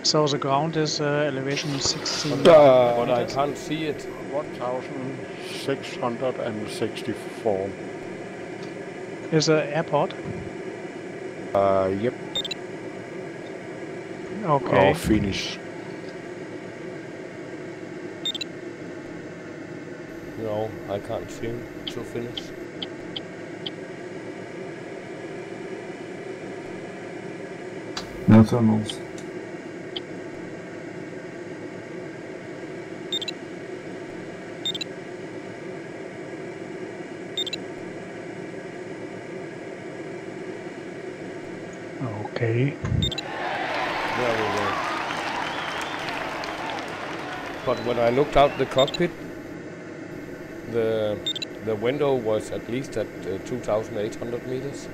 So the ground is elevation 16. But I can't see it. 1,664. Is an airport? Yep. Okay. Or finish. No, I can't seem to finish. No thermals. Okay. There we go. But when I looked out the cockpit, the window was at least at 2,800 meters.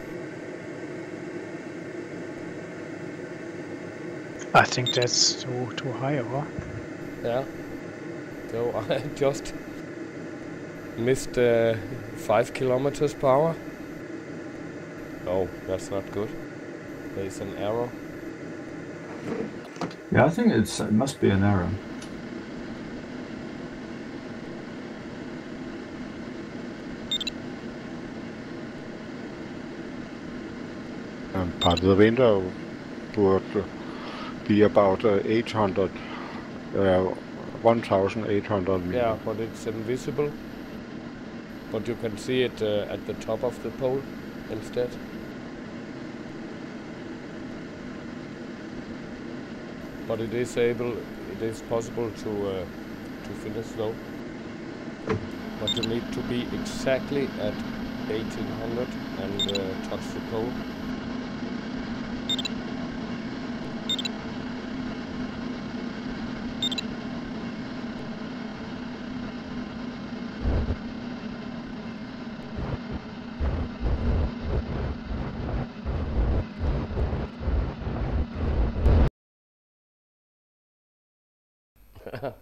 I think that's too high, or? Yeah. So I just missed 5 kilometers per hour. Oh, that's not good. There's an error. Yeah, I think it must be an error. Part of the window would be about 800, 1,800 meters. Yeah, but it's invisible. But you can see it at the top of the pole instead. But it is possible to finish though. But you need to be exactly at 1800 and touch the pole.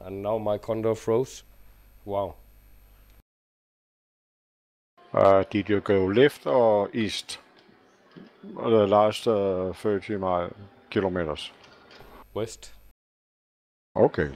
And now my Condor froze. Wow. Did you go left or east the last 30 kilometers? West. Okay.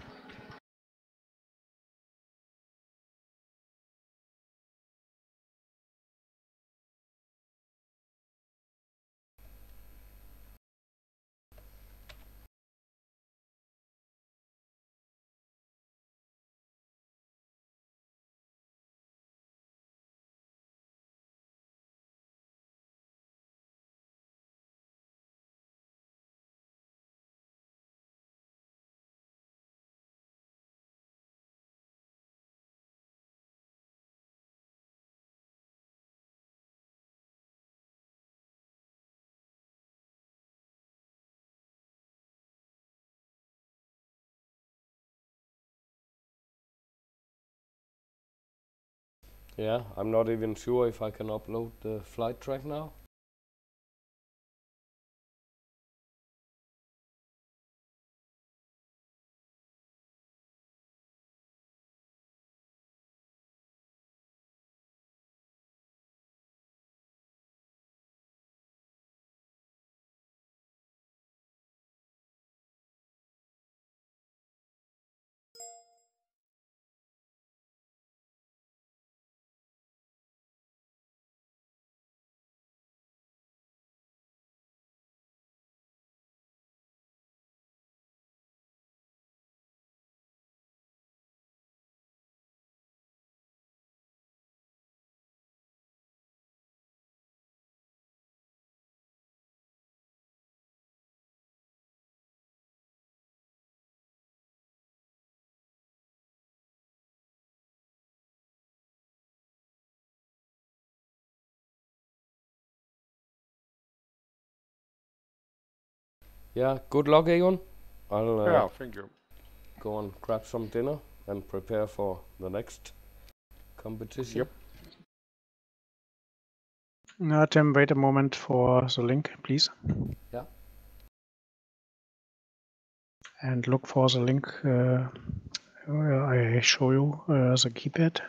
Yeah, I'm not even sure if I can upload the flight track now. Yeah, good luck, Egon. I'll Thank you. go and grab some dinner and prepare for the next competition. Yep. Tim, wait a moment for the link, please. Yeah. And look for the link where I show you the keypad.